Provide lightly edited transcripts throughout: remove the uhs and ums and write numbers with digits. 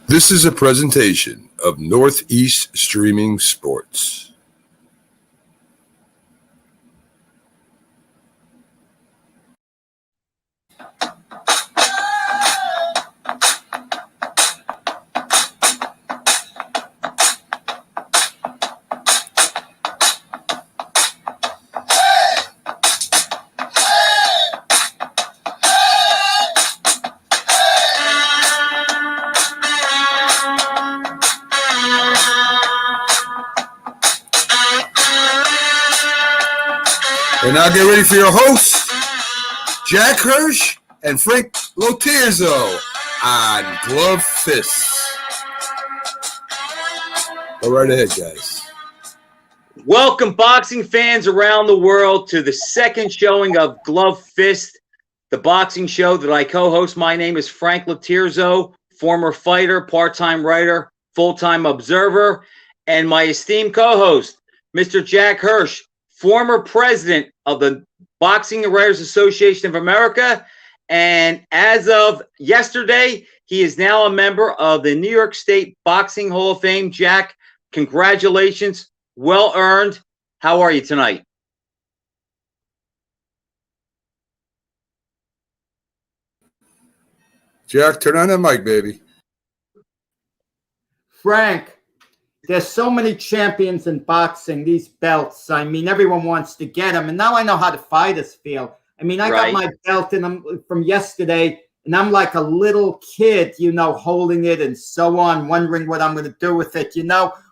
This is a presentation of Northeast Streaming Sports. And now get ready for your hosts, Jack Hirsch and Frank Lotierzo on Glove Fists. Go right ahead, guys. Welcome, boxing fans around the world, to the second showing of Glove Fist, the boxing show that I co-host. My name is Frank Lotierzo, former fighter, part-time writer, full-time observer, and my esteemed co-host, Mr. Jack Hirsch, former president of the Boxing and Writers Association of America, and as of yesterday, he is now a member of the New York State Boxing Hall of Fame. Jack, congratulations. Well earned. How are you tonight? Jack, turn on that mic, baby. Frank, there's so many champions in boxing, these belts. I mean, everyone wants to get them. And now I know how the fighters feel. I mean, I got my belt from yesterday, and I'm like a little kid, holding it and so on, wondering what I'm going to do with it.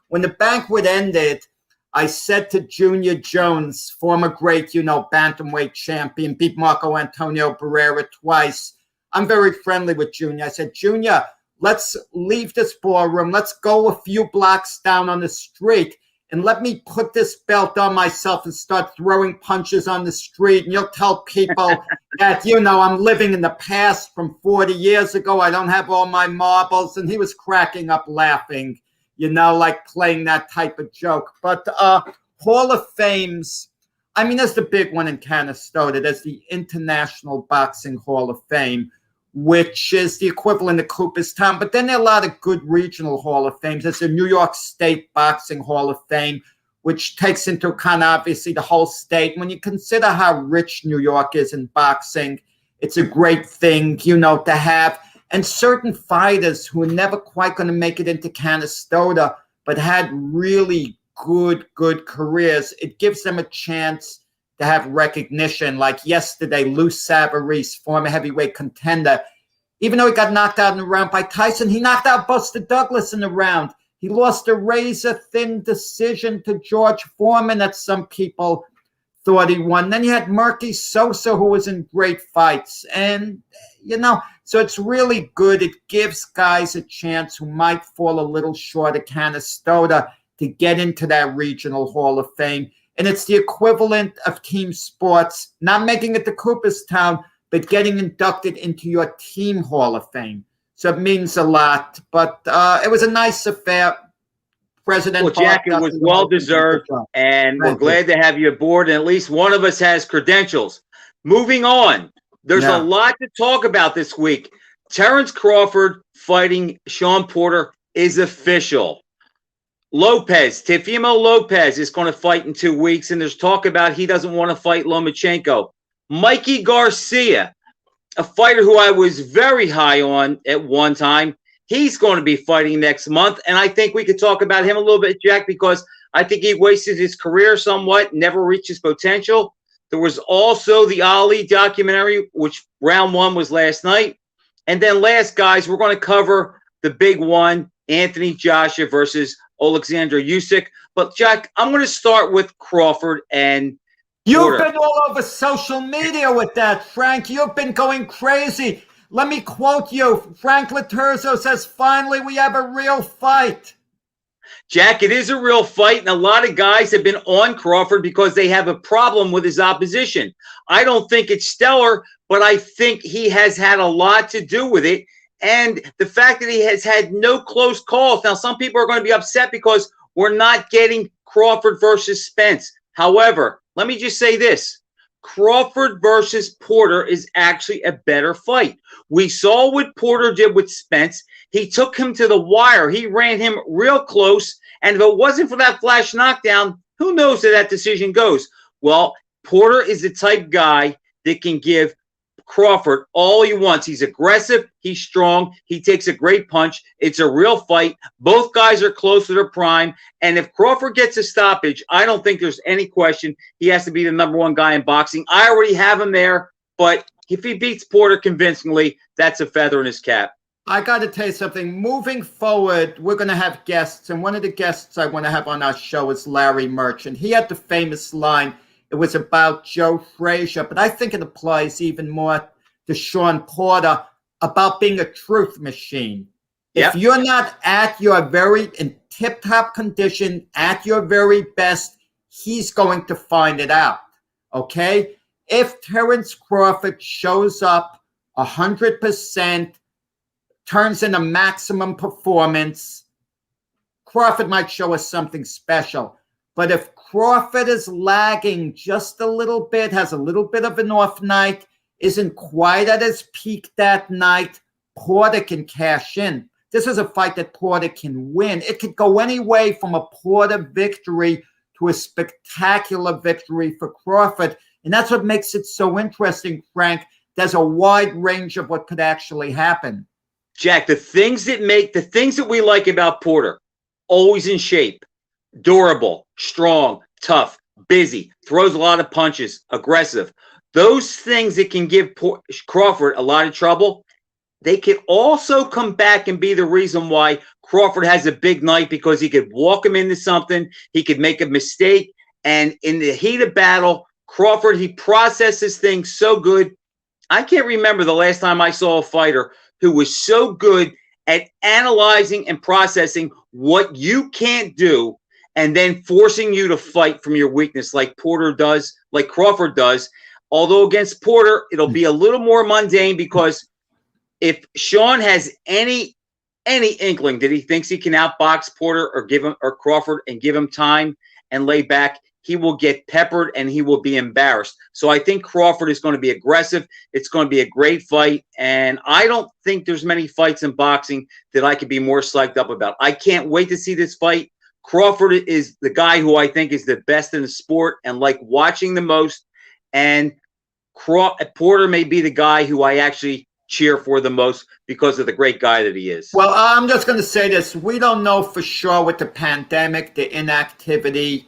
When the banquet ended, I said to Junior Jones, former great, bantamweight champion, beat Marco Antonio Barrera twice. I'm very friendly with Junior. I said, Junior, let's leave this ballroom. Let's go a few blocks down on the street and let me put this belt on myself and start throwing punches on the street. And you'll tell people that, I'm living in the past from 40 years ago. I don't have all my marbles. And he was cracking up laughing, like playing that type of joke. But Hall of Fames, I mean, there's the big one in Canastota. There's the International Boxing Hall of Fame, which is the equivalent of Cooperstown. But then there are a lot of good regional Hall of Fames. There's the New York State Boxing Hall of Fame, which takes into account, obviously, the whole state. When you consider how rich New York is in boxing, it's a great thing, to have. And certain fighters who are never quite going to make it into Canastota, but had really good careers, it gives them a chance to have recognition. Like yesterday, Lou Savarese, former heavyweight contender, even though he got knocked out in the round by Tyson, he knocked out Buster Douglas in the round. He lost a razor-thin decision to George Foreman that some people thought he won. Then you had Murky Sosa, who was in great fights. And, so it's really good. It gives guys a chance who might fall a little short of Canastota to get into that regional Hall of Fame. And it's the equivalent of team sports, not making it to Cooperstown, but getting inducted into your team Hall of Fame. So it means a lot. But it was a nice affair. President Jack, it was well-deserved, and we're glad to have you aboard, and at least one of us has credentials. Moving on, there's a lot to talk about this week. Terrence Crawford fighting Sean Porter is official. Teofimo Lopez is going to fight in 2 weeks, and there's talk about he doesn't want to fight Lomachenko. Mikey Garcia, a fighter who I was very high on at one time, he's going to be fighting next month, and I think we could talk about him a little bit, Jack, because I think he wasted his career somewhat, never reached his potential. There was also the Ali documentary, which round one was last night. And then last, guys, we're going to cover the big one, Anthony Joshua versus Alexander Usyk. But, Jack, I'm going to start with Crawford and Porter. You've been all over social media with that, Frank. You've been going crazy. Let me quote you. Frank Lotierzo says, finally, we have a real fight. Jack, it is a real fight, and a lot of guys have been on Crawford because they have a problem with his opposition. I don't think it's stellar, but I think he has had a lot to do with it. And the fact that he has had no close calls. Now, some people are going to be upset because we're not getting Crawford versus Spence. However, let me just say this. Crawford versus Porter is actually a better fight. We saw what Porter did with Spence. He took him to the wire. He ran him real close. And if it wasn't for that flash knockdown, who knows how that decision goes? Well, Porter is the type guy that can give Crawford all he wants. He's aggressive. He's strong. He takes a great punch. It's a real fight. Both guys are close to their prime. And if Crawford gets a stoppage, I don't think there's any question he has to be the #1 guy in boxing. I already have him there, but if he beats Porter convincingly, that's a feather in his cap. I got to tell you something. Moving forward, we're going to have guests, and one of the guests I want to have on our show is Larry Merchant. He had the famous line, it was about Joe Frazier, but I think it applies even more to Sean Porter about being a truth machine. Yep. If you're not at your in tip-top condition, at your very best, he's going to find it out, okay? If Terence Crawford shows up 100%, turns in a maximum performance, Crawford might show us something special. But if Crawford is lagging just a little bit, has a little bit of an off night, isn't quite at his peak that night, Porter can cash in. This is a fight that Porter can win. It could go any way from a Porter victory to a spectacular victory for Crawford. And that's what makes it so interesting, Frank. There's a wide range of what could actually happen. Jack, the things that we like about Porter, always in shape, durable, strong, tough, busy, throws a lot of punches, aggressive. Those things that can give Crawford a lot of trouble, they can also come back and be the reason why Crawford has a big night, because he could walk him into something, he could make a mistake, and in the heat of battle, Crawford, he processes things so good. I can't remember the last time I saw a fighter who was so good at analyzing and processing what you can't do and then forcing you to fight from your weakness like Porter does, like Crawford does. Although against Porter, it'll be a little more mundane, because if Sean has any inkling that he thinks he can outbox Porter or Crawford and give him time and lay back, he will get peppered and he will be embarrassed. So I think Crawford is going to be aggressive. It's going to be a great fight. And I don't think there's many fights in boxing that I could be more psyched up about. I can't wait to see this fight. Crawford is the guy who I think is the best in the sport and like watching the most. And Porter may be the guy who I actually cheer for the most because of the great guy that he is. Well, I'm just going to say this. We don't know for sure with the pandemic, the inactivity,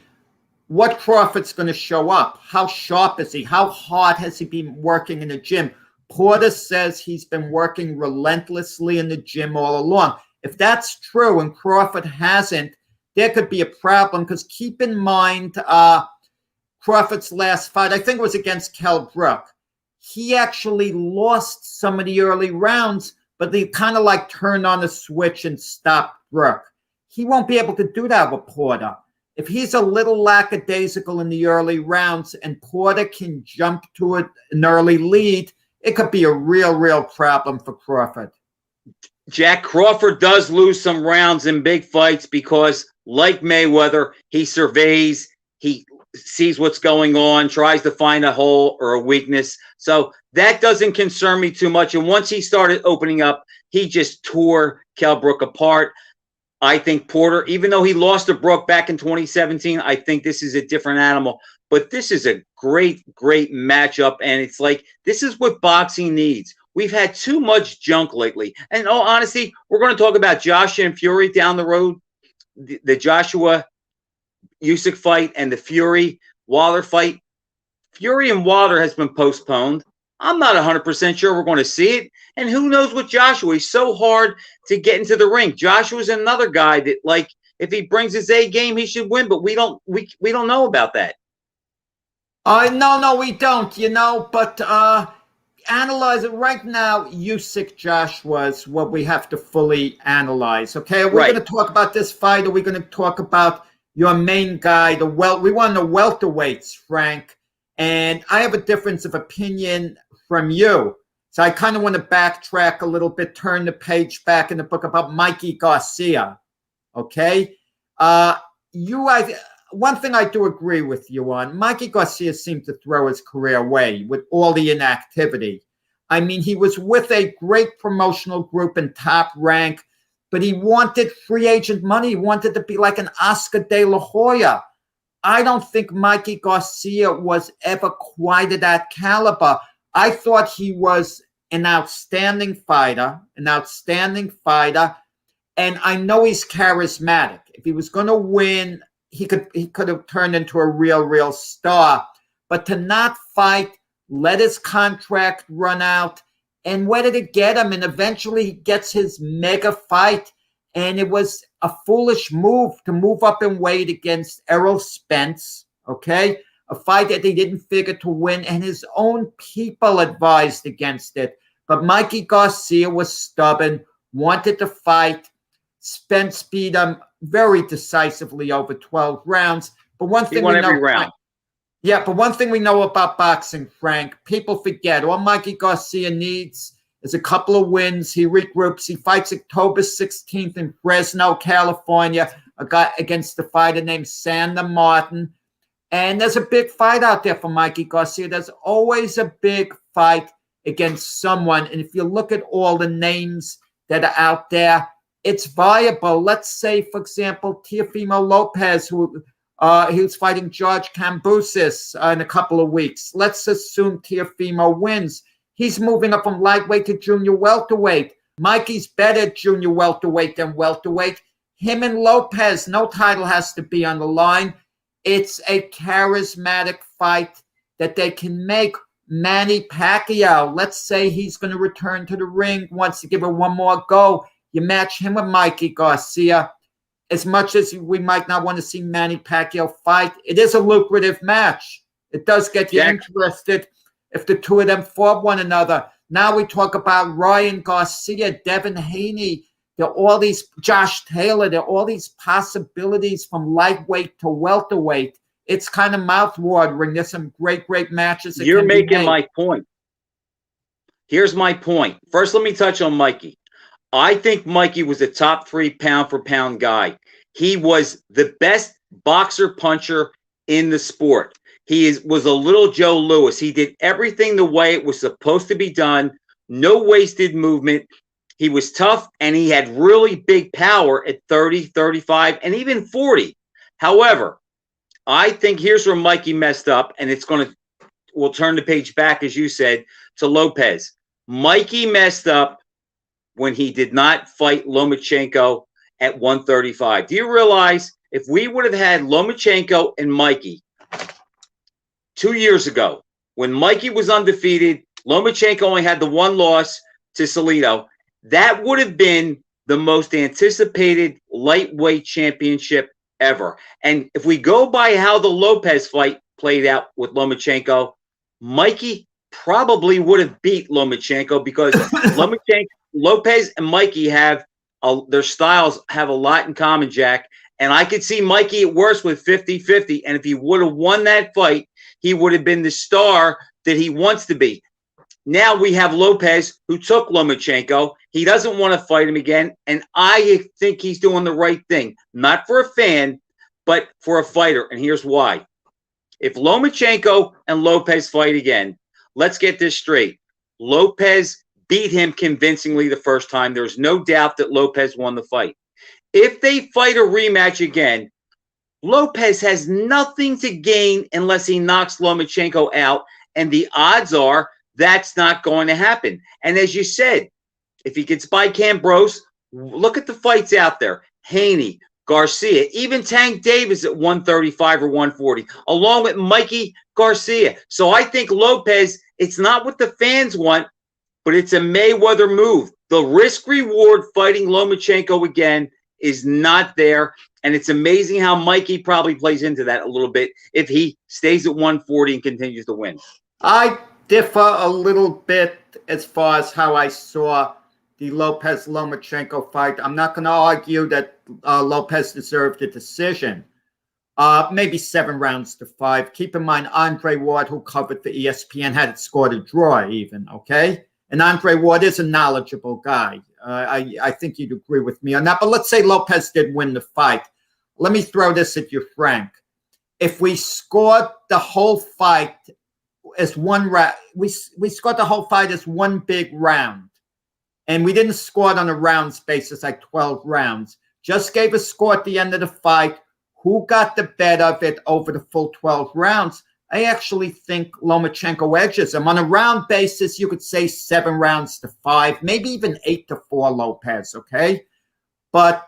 what Crawford's going to show up. How sharp is he? How hard has he been working in the gym? Porter says he's been working relentlessly in the gym all along. If that's true and Crawford hasn't, there could be a problem, because keep in mind Crawford's last fight, I think it was against Kell Brook. He actually lost some of the early rounds, but they kind of like turned on the switch and stopped Brook. He won't be able to do that with Porter. If he's a little lackadaisical in the early rounds and Porter can jump to an early lead, it could be a real problem for Crawford. Jack, Crawford does lose some rounds in big fights because, like Mayweather, he surveys, he sees what's going on, tries to find a hole or a weakness. So that doesn't concern me too much. And once he started opening up, he just tore Kell Brook apart. I think Porter, even though he lost to Brook back in 2017, I think this is a different animal. But this is a great matchup. And it's like, this is what boxing needs. We've had too much junk lately. And in all honesty, we're going to talk about Joshua and Fury down the road. The Joshua Usyk fight and the Fury Wilder fight. Fury and Wilder has been postponed. I'm not 100% sure we're going to see it. And who knows with Joshua? He's so hard to get into the ring. Joshua's another guy that, like, if he brings his A game, he should win. But we don't know about that. No, we don't. But analyze it right now. Usyk Joshua is what we have to fully analyze. Okay, are we going to talk about this fight? Are we going to talk about your main guy? We want the welterweights, Frank. And I have a difference of opinion from you. So I kind of want to backtrack a little bit, turn the page back in the book about Mikey Garcia. Okay? one thing I do agree with you on, Mikey Garcia seemed to throw his career away with all the inactivity. I mean, he was with a great promotional group in Top Rank, but he wanted free agent money. He wanted to be like an Oscar de la Hoya. I don't think Mikey Garcia was ever quite at that caliber. I thought he was an outstanding fighter, and I know he's charismatic. If he was going to win, he could have turned into a real star. But to not fight, let his contract run out, and where did it get him? And eventually he gets his mega fight, and it was a foolish move to move up in weight against Errol Spence, okay? A fight that he didn't figure to win, and his own people advised against it. But Mikey Garcia was stubborn, wanted to fight. Spence beat him very decisively over 12 rounds. But one thing he won every round. Yeah, but one thing we know about boxing, Frank, people forget. All Mikey Garcia needs is a couple of wins. He regroups. He fights October 16th in Fresno, California, against a fighter named Sander Martin. And there's a big fight out there for Mikey Garcia. There's always a big fight against someone. And if you look at all the names that are out there, it's viable. Let's say, for example, Teofimo Lopez, who he was fighting George Kamboussis in a couple of weeks. Let's assume Teofimo wins. He's moving up from lightweight to junior welterweight. Mikey's better at junior welterweight than welterweight. Him and Lopez, no title has to be on the line. It's a charismatic fight that they can make. Manny Pacquiao, let's say he's going to return to the ring, wants to give it one more go. You match him with Mikey Garcia. As much as we might not want to see Manny Pacquiao fight, it is a lucrative match. It does get you interested if the two of them fought one another. Now we talk about Ryan Garcia, Devin Haney. There are all these, Josh Taylor, there are all these possibilities from lightweight to welterweight. It's kind of mouth-watering. There's some great matches. You're making my point. Here's my point. First, let me touch on Mikey. I think Mikey was a top 3 pound-for-pound guy. He was the best boxer-puncher in the sport. He was a little Joe Louis. He did everything the way it was supposed to be done. No wasted movement. He was tough, and he had really big power at 30, 35, and even 40. However, I think here's where Mikey messed up, and we'll turn the page back, as you said, to Lopez. Mikey messed up when he did not fight Lomachenko at 135. Do you realize if we would have had Lomachenko and Mikey 2 years ago, when Mikey was undefeated, Lomachenko only had the one loss to Salido, that would have been the most anticipated lightweight championship ever. And if we go by how the Lopez fight played out with Lomachenko, Mikey probably would have beat Lomachenko because Lopez and Mikey have their styles have a lot in common, Jack. And I could see Mikey at worst with 50-50. And if he would have won that fight, he would have been the star that he wants to be. Now we have Lopez, who took Lomachenko. He doesn't want to fight him again. And I think he's doing the right thing. Not for a fan, but for a fighter. And here's why. If Lomachenko and Lopez fight again, let's get this straight. Lopez beat him convincingly the first time. There's no doubt that Lopez won the fight. If they fight a rematch again, Lopez has nothing to gain unless he knocks Lomachenko out. And the odds are that's not going to happen. And as you said, if he gets by Cambros, look at the fights out there. Haney, Garcia, even Tank Davis at 135 or 140, along with Mikey Garcia. So I think Lopez, it's not what the fans want, but it's a Mayweather move. The risk reward fighting Lomachenko again is not there. And it's amazing how Mikey probably plays into that a little bit if he stays at 140 and continues to win. I differ a little bit as far as how I saw the Lopez-Lomachenko fight. I'm not going to argue that Lopez deserved a decision. Maybe 7 rounds to 5. Keep in mind, Andre Ward, who covered for ESPN, had it scored a draw even, okay? And Andre Ward is a knowledgeable guy. I think you'd agree with me on that. But let's say Lopez did win the fight. Let me throw this at you, Frank. if we scored the whole fight as one round, we scored the whole fight as one big round. And we didn't score it on a rounds basis, like 12 rounds. Just gave a score at the end of the fight. Who got the better of it over the full 12 rounds? I actually think Lomachenko edges him. On a round basis, you could say 7 rounds to 5, maybe even 8-4 Lopez, okay? But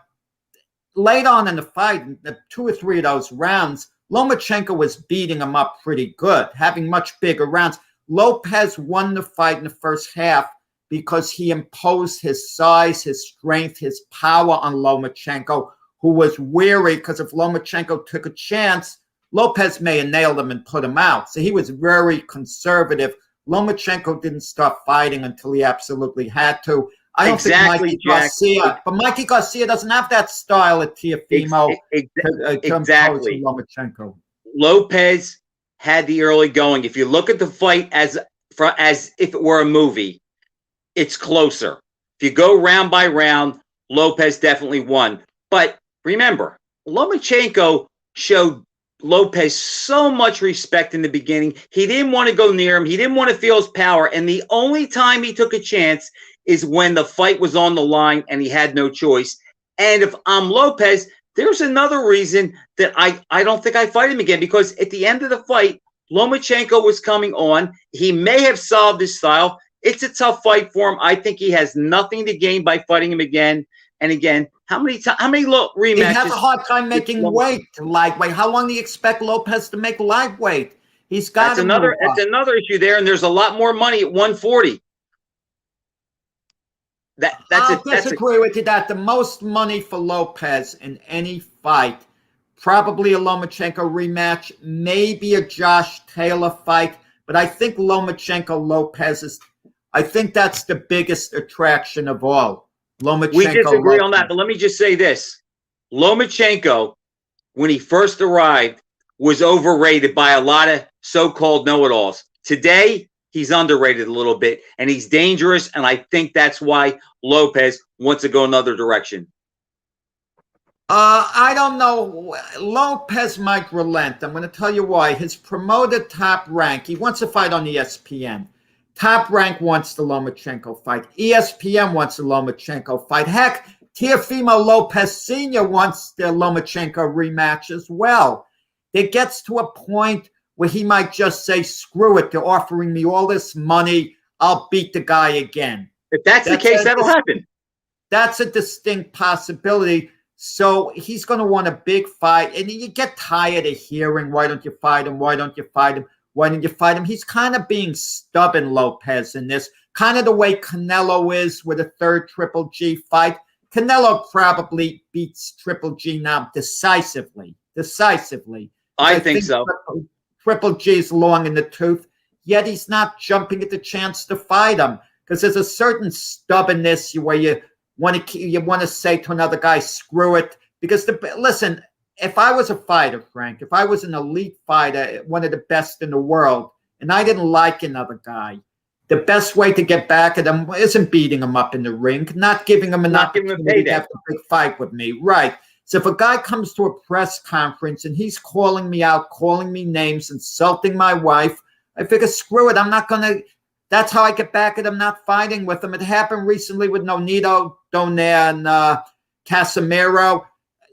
late on in the fight, the 2 or 3 of those rounds, Lomachenko was beating him up pretty good, having much bigger rounds. Lopez won the fight in the first half because he imposed his size, his strength, his power on Lomachenko, who was weary because if Lomachenko took a chance, Lopez may have nailed him and put him out. So he was very conservative. Lomachenko didn't start fighting until he absolutely had to. I don't think Mikey Garcia, but Mikey Garcia doesn't have that style at Teofimo to impose Lomachenko. Lopez had the early going. If you look at the fight as if it were a movie, it's closer. If you go round by round, Lopez definitely won. But remember, Lomachenko showed Lopez so much respect in the beginning. He didn't want to go near him. He didn't want to feel his power. And the only time he took a chance is when the fight was on the line and he had no choice. And if I'm Lopez, there's another reason that I don't think I fight him again, because at the end of the fight, Lomachenko was coming on. He may have solved his style. It's a tough fight for him. I think he has nothing to gain by fighting him again. And again, how many rematches? He has a hard time making weight to lightweight. How long do you expect Lopez to make lightweight? He's got that's another issue there, and there's a lot more money at 140. I'll disagree with you that the most money for Lopez in any fight, probably a Lomachenko rematch, maybe a Josh Taylor fight, but I think Lomachenko-Lopez is, I think that's the biggest attraction of all. Lomachenko, we disagree on that, but let me just say this. Lomachenko, when he first arrived, was overrated by a lot of so-called know-it-alls. Today, he's underrated a little bit, and he's dangerous, and I think that's why Lopez wants to go another direction. I don't know. Lopez might relent. I'm going to tell you why. His promoted Top Rank, he wants to fight on ESPN. Top Rank wants the Lomachenko fight. ESPN wants the Lomachenko fight. Heck, Teofimo Lopez Sr. wants the Lomachenko rematch as well. It gets to a point where he might just say, screw it, they're offering me all this money, I'll beat the guy again. If that's the case, that'll happen. That's a distinct possibility. So he's going to want a big fight. And you get tired of hearing, why don't you fight him? Why don't you fight him? Why don't you fight him? He's kind of being stubborn, Lopez, in this. Kind of the way Canelo is with a third Triple G fight. Canelo probably beats Triple G now decisively. I think so. Triple G's long in the tooth, yet he's not jumping at the chance to fight him because there's a certain stubbornness where you want to say to another guy, screw it. Because listen, if I was a fighter, Frank, if I was an elite fighter, one of the best in the world, and I didn't like another guy, the best way to get back at him isn't beating him up in the ring, not giving him an opportunity to have a big fight with me, right? So if a guy comes to a press conference and he's calling me out, calling me names, insulting my wife, I figure, screw it. I'm not going to. That's how I get back at him, not fighting with him. It happened recently with Nonito Donaire and Casemiro.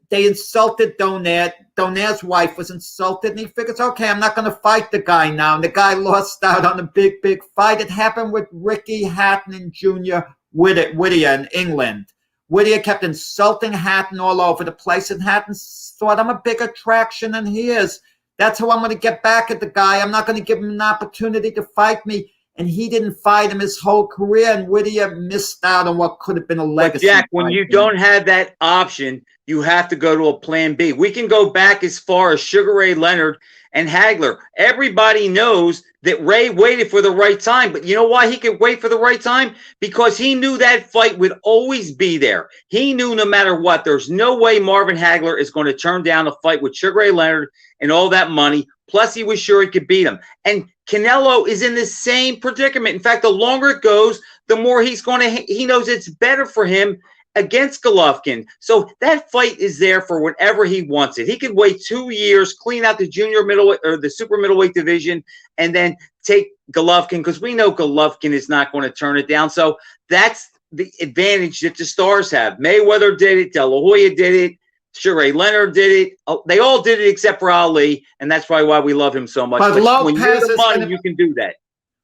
They insulted Donaire. Donaire's wife was insulted, and he figures, okay, I'm not going to fight the guy now. And the guy lost out on a big, big fight. It happened with Ricky Hatton and Jr. Whittier in England. Whittier kept insulting Hatton all over the place, and Hatton thought, I'm a big attraction than he is. That's how I'm going to get back at the guy. I'm not going to give him an opportunity to fight me. And he didn't fight him his whole career, and Whittier missed out on what could have been a legacy. But Jack, when you don't have that option, you have to go to a plan B. We can go back as far as Sugar Ray Leonard and Hagler. Everybody knows that Ray waited for the right time. But you know why he could wait for the right time? Because he knew that fight would always be there. He knew no matter what, there's no way Marvin Hagler is going to turn down a fight with Sugar Ray Leonard and all that money. Plus, he was sure he could beat him. And Canelo is in the same predicament. In fact, the longer it goes, the more he knows it's better for him. against Golovkin. So that fight is there for whenever he wants it. He could wait 2 years, clean out the junior middleweight or the super middleweight division, and then take Golovkin, because we know Golovkin is not going to turn it down. So that's the advantage that the stars have. Mayweather did it. De La Hoya did it. Sugar Leonard did it. They all did it except for Ali, and that's probably why we love him so much. But when you're the money, you can do that.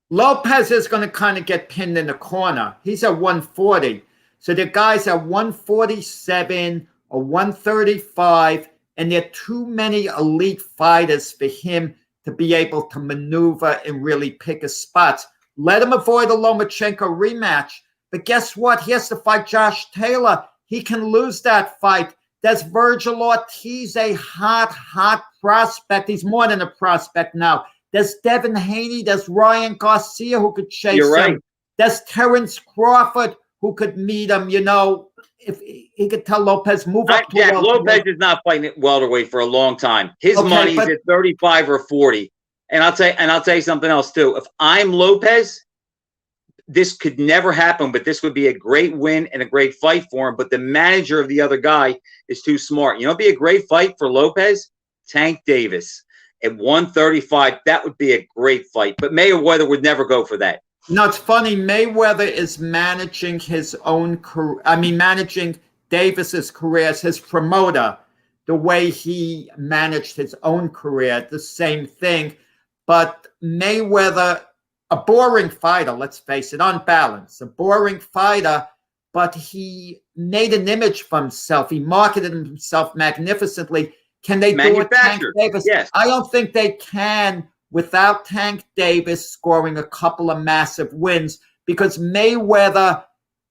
Lopez is going to kind of get pinned in the corner. He's at 140. So the guys at 147 or 135, and there are too many elite fighters for him to be able to maneuver and really pick his spots. Let him avoid a Lomachenko rematch. But guess what? He has to fight Josh Taylor. He can lose that fight. There's Virgil Ortiz, a hot prospect. He's more than a prospect now. There's Devin Haney. There's Ryan Garcia who could chase him. There's Terrence Crawford who could meet him. You know, if he could tell Lopez, move up to welterweight. Lopez is not fighting at welterweight for a long time. His money's at 35 or 40. And I'll tell you something else too. If I'm Lopez, this could never happen, but this would be a great win and a great fight for him. But the manager of the other guy is too smart. You know, it'd be a great fight for Lopez, Tank Davis at 135. That would be a great fight. But Mayweather would never go for that. No, it's funny. Mayweather is managing his own career. I mean, managing Davis's career as his promoter, the way he managed his own career, the same thing. But Mayweather, a boring fighter, let's face it, unbalanced, a boring fighter, but he made an image for himself. He marketed himself magnificently. Can they do it, Tank Davis? Yes. I don't think they can without Tank Davis scoring a couple of massive wins, because Mayweather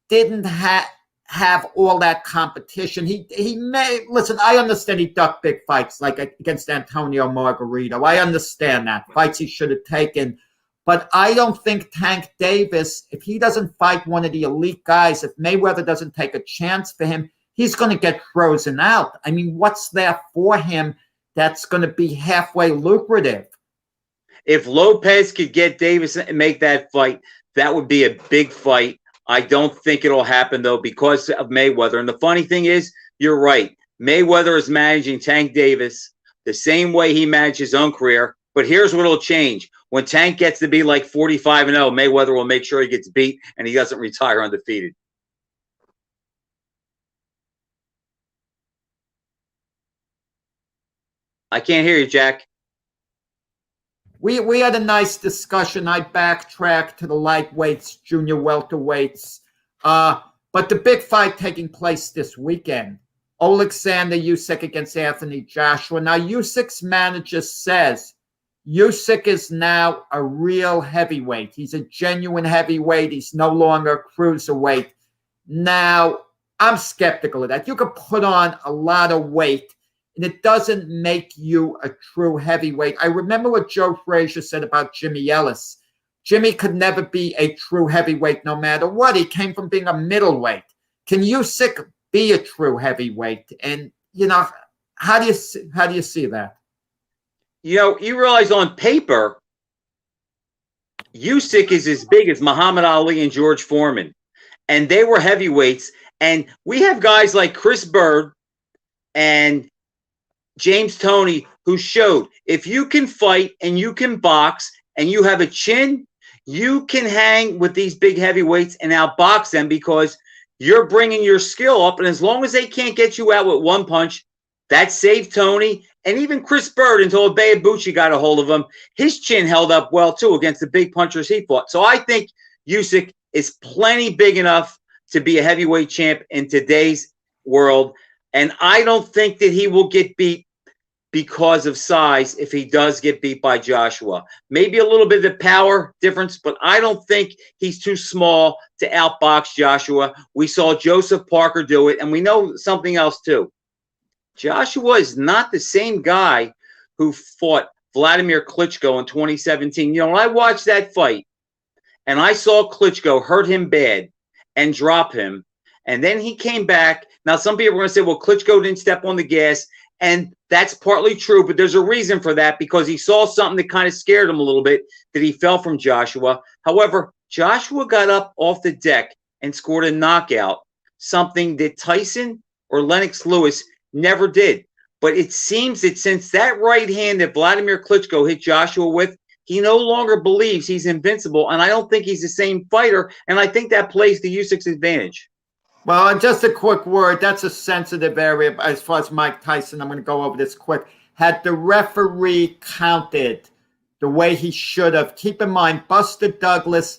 didn't have all that competition. He may, listen, I understand he ducked big fights like against Antonio Margarito. I understand that. Fights he should have taken. But I don't think Tank Davis, if he doesn't fight one of the elite guys, if Mayweather doesn't take a chance for him, he's going to get frozen out. I mean, what's there for him that's going to be halfway lucrative? If Lopez could get Davis and make that fight, that would be a big fight. I don't think it'll happen, though, because of Mayweather. And the funny thing is, you're right. Mayweather is managing Tank Davis the same way he managed his own career. But here's what will change. When Tank gets to be like 45-0, Mayweather will make sure he gets beat and he doesn't retire undefeated. I can't hear you, Jack. We had a nice discussion. I backtracked to the lightweights, junior welterweights. But the big fight taking place this weekend, Alexander Usyk against Anthony Joshua. Now, Usyk's manager says Usyk is now a real heavyweight. He's a genuine heavyweight. He's no longer a cruiserweight. Now, I'm skeptical of that. You could put on a lot of weight, and it doesn't make you a true heavyweight. I remember what Joe Frazier said about Jimmy Ellis. Jimmy could never be a true heavyweight no matter what. He came from being a middleweight. Can Usyk be a true heavyweight? And, you know, how do you see that? You know, you realize on paper, Usyk is as big as Muhammad Ali and George Foreman. And they were heavyweights. And we have guys like Chris Bird and James Toney who showed if you can fight and you can box and you have a chin, you can hang with these big heavyweights and outbox them because you're bringing your skill up. And as long as they can't get you out with one punch, that saved Toney and even Chris Bird until Ibeabuchi got a hold of him. His chin held up well, too, against the big punchers he fought. So I think Usyk is plenty big enough to be a heavyweight champ in today's world. And I don't think that he will get beat because of size if he does get beat by Joshua. Maybe a little bit of the power difference, but I don't think he's too small to outbox Joshua. We saw Joseph Parker do it, and we know something else too. Joshua is not the same guy who fought Vladimir Klitschko in 2017. You know, when I watched that fight and I saw Klitschko hurt him bad and drop him, and then he came back. Now, some people are going to say, well, Klitschko didn't step on the gas, and that's partly true, but there's a reason for that because he saw something that kind of scared him a little bit, that he fell from Joshua. However, Joshua got up off the deck and scored a knockout something that Tyson or Lennox Lewis never did. But it seems that since that right hand that Vladimir Klitschko hit Joshua with, he no longer believes he's invincible, and I don't think he's the same fighter, and I think that plays to Usyk's advantage. Well, just a quick word. That's a sensitive area as far as Mike Tyson. I'm going to go over this quick. Had the referee counted the way he should have, keep in mind, Buster Douglas,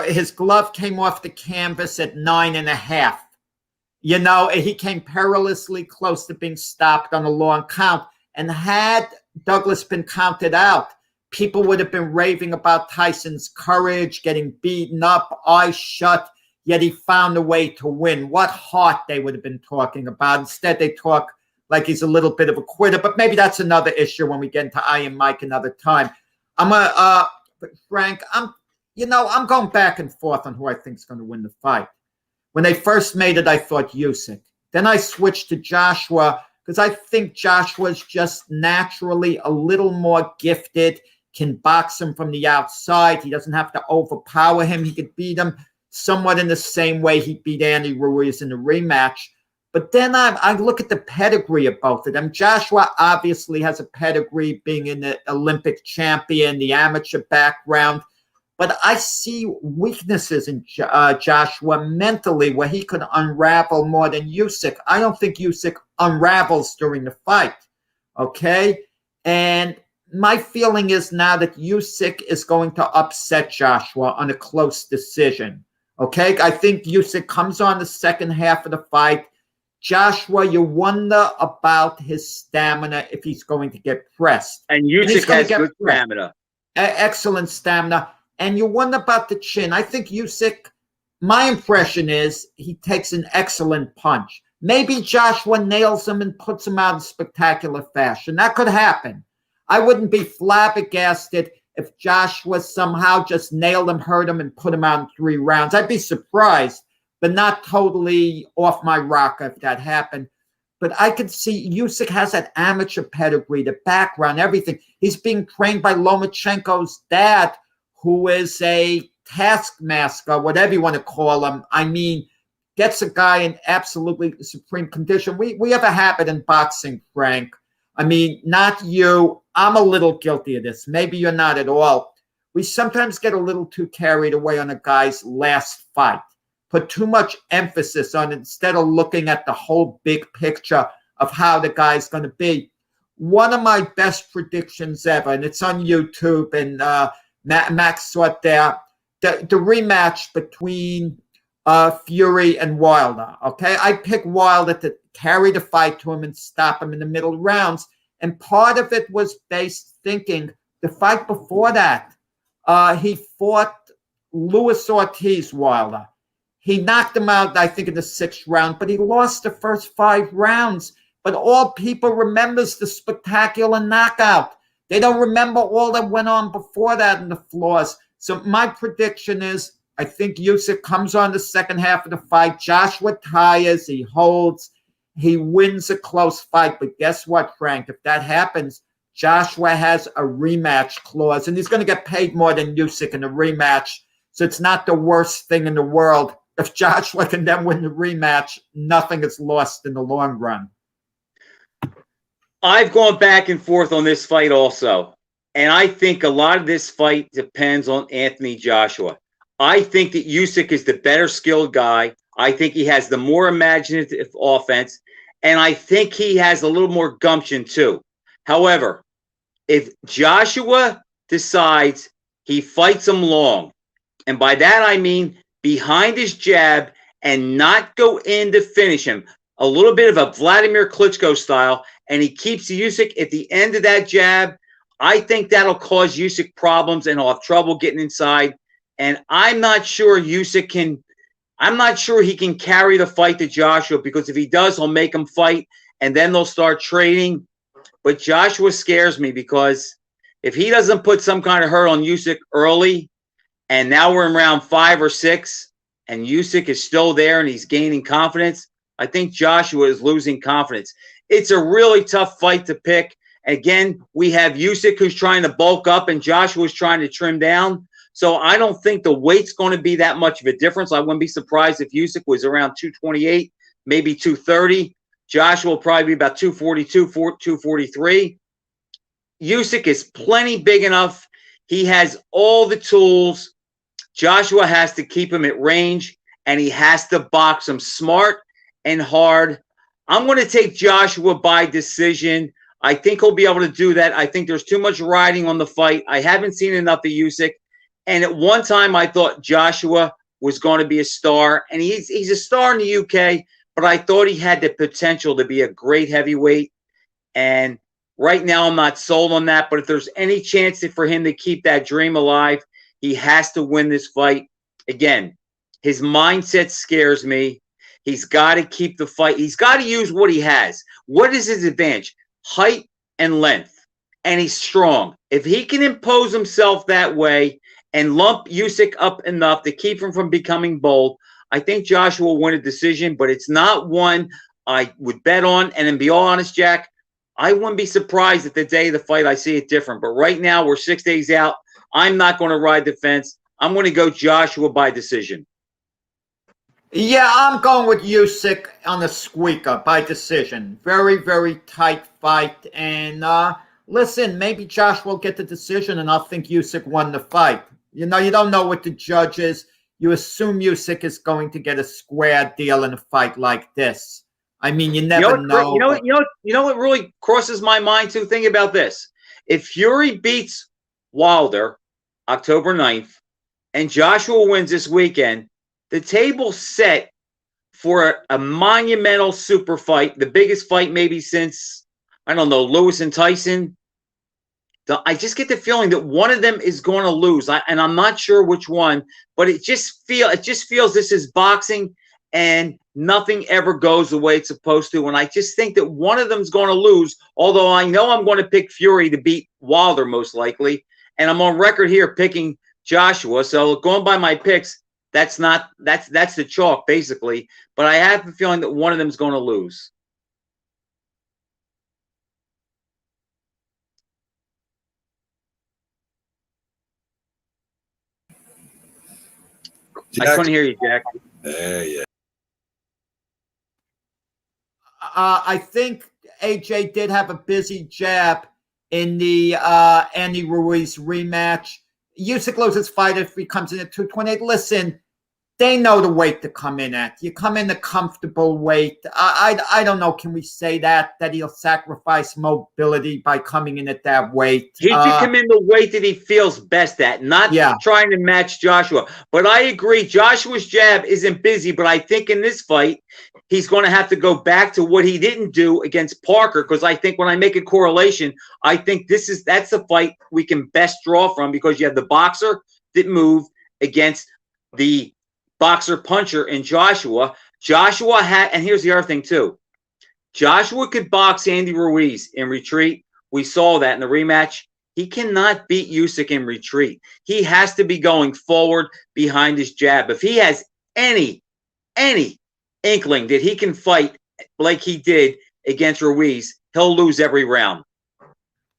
his glove came off the canvas at 9.5. You know, he came perilously close to being stopped on a long count. And had Douglas been counted out, people would have been raving about Tyson's courage, getting beaten up, eyes shut, yet he found a way to win. What heart they would have been talking about. Instead, they talk like he's a little bit of a quitter, but maybe that's another issue when we get into Iron Mike another time. Frank, I'm going back and forth on who I think is going to win the fight. When they first made it, I thought Usyk. Then I switched to Joshua because I think Joshua's just naturally a little more gifted, can box him from the outside. He doesn't have to overpower him. He could beat him somewhat in the same way he beat Andy Ruiz in the rematch. But then I look at the pedigree of both of them. Joshua obviously has a pedigree being an Olympic champion, the amateur background. But I see weaknesses in Joshua mentally where he could unravel more than Usyk. I don't think Usyk unravels during the fight, okay? And my feeling is now that Usyk is going to upset Joshua on a close decision, okay? I think Usyk comes on the second half of the fight. Joshua, you wonder about his stamina if he's going to get pressed. And Usyk has good stamina. Excellent stamina. And you wonder about the chin. I think Usyk, my impression is he takes an excellent punch. Maybe Joshua nails him and puts him out in spectacular fashion. That could happen. I wouldn't be flabbergasted if Joshua somehow just nailed him, hurt him, and put him out in 3 rounds. I'd be surprised, but not totally off my rocker if that happened. But I could see Usyk has that amateur pedigree, the background, everything. He's being trained by Lomachenko's dad, who is a taskmaster, whatever you want to call him. I mean, gets a guy in absolutely supreme condition. We have a habit in boxing, Frank. I mean, not you. I'm a little guilty of this. Maybe you're not at all. We sometimes get a little too carried away on a guy's last fight. Put too much emphasis on it instead of looking at the whole big picture of how the guy's going to be. One of my best predictions ever, and it's on YouTube, and Max saw it there, the rematch between Fury and Wilder, okay? I picked Wilder to carry the fight to him and stop him in the middle rounds, and part of it was based thinking the fight before that, he fought Luis Ortiz, Wilder. He knocked him out, I think, in the 6th round, but he lost the first 5 rounds. But all people remembers the spectacular knockout. They don't remember all that went on before that in the flaws. So my prediction is I think Usyk comes on the second half of the fight. Joshua tires. He holds. He wins a close fight. But guess what, Frank? If that happens, Joshua has a rematch clause, and he's going to get paid more than Usyk in a rematch. So it's not the worst thing in the world. If Joshua can then win the rematch, nothing is lost in the long run. I've gone back and forth on this fight also. And I think a lot of this fight depends on Anthony Joshua. I think that Usyk is the better skilled guy. I think he has the more imaginative offense. And I think he has a little more gumption too. However, if Joshua decides he fights him long, and by that I mean behind his jab and not go in to finish him, a little bit of a Vladimir Klitschko style, and he keeps Usyk at the end of that jab, I think that'll cause Usyk problems and he'll have trouble getting inside. And I'm not sure he can carry the fight to Joshua, because if he does, he'll make him fight and then they'll start trading. But Joshua scares me, because if he doesn't put some kind of hurt on Usyk early, and now we're in round 5 or 6, and Usyk is still there and he's gaining confidence, I think Joshua is losing confidence. It's a really tough fight to pick. Again, we have Usyk who's trying to bulk up and Joshua's trying to trim down. So I don't think the weight's going to be that much of a difference. I wouldn't be surprised if Usyk was around 228, maybe 230. Joshua will probably be about 242, 243. Usyk is plenty big enough. He has all the tools. Joshua has to keep him at range, and he has to box him smart and hard. I'm going to take Joshua by decision. I think he'll be able to do that. I think there's too much riding on the fight. I haven't seen enough of Usyk. And at one time, I thought Joshua was going to be a star, and he's a star in the UK, but I thought he had the potential to be a great heavyweight. And right now, I'm not sold on that, but if there's any chance for him to keep that dream alive, he has to win this fight. Again, his mindset scares me. He's got to keep the fight. He's got to use what he has. What is his advantage? Height and length. And he's strong. If he can impose himself that way and lump Usyk up enough to keep him from becoming bold, I think Joshua will win a decision, but it's not one I would bet on. And to be honest, Jack, I wouldn't be surprised if the day of the fight I see it different. But right now, we're 6 days out. I'm not going to ride the fence. I'm going to go Joshua by decision. Yeah, I'm going with Usyk on the squeaker by decision. Very, very tight fight. And listen, maybe Josh will get the decision, and I'll think Usyk won the fight. You know, you don't know what the judge is. You assume Usyk is going to get a square deal in a fight like this. I mean, you never know. You know what really crosses my mind too? Think about this. If Fury beats Wilder October 9th and Joshua wins this weekend, the table's set for a monumental super fight, the biggest fight maybe since, I don't know, Lewis and Tyson. I just get the feeling that one of them is going to lose, and I'm not sure which one, but it just feels this is boxing, and nothing ever goes the way it's supposed to. And I just think that one of them is going to lose, although I know I'm going to pick Fury to beat Wilder most likely, and I'm on record here picking Joshua. So going by my picks, that's the chalk basically. But I have a feeling that one of them is going to lose. Jack? I couldn't hear you, Jack. Yeah. I think AJ did have a busy jab in the Andy Ruiz rematch. Usyk loses fight if he comes in at 228. Listen, they know the weight to come in at. You come in a comfortable weight. I don't know. Can we say that he'll sacrifice mobility by coming in at that weight? He should come in the weight that he feels best at, not trying to match Joshua. But I agree, Joshua's jab isn't busy, but I think in this fight, he's going to have to go back to what he didn't do against Parker, because I think when I make a correlation, I think that's the fight we can best draw from, because you have the boxer that moved against the boxer puncher in Joshua. Joshua had, and here's the other thing too. Joshua could box Andy Ruiz in retreat. We saw that in the rematch. He cannot beat Usyk in retreat. He has to be going forward behind his jab. If he has any inkling that he can fight like he did against Ruiz, he'll lose every round.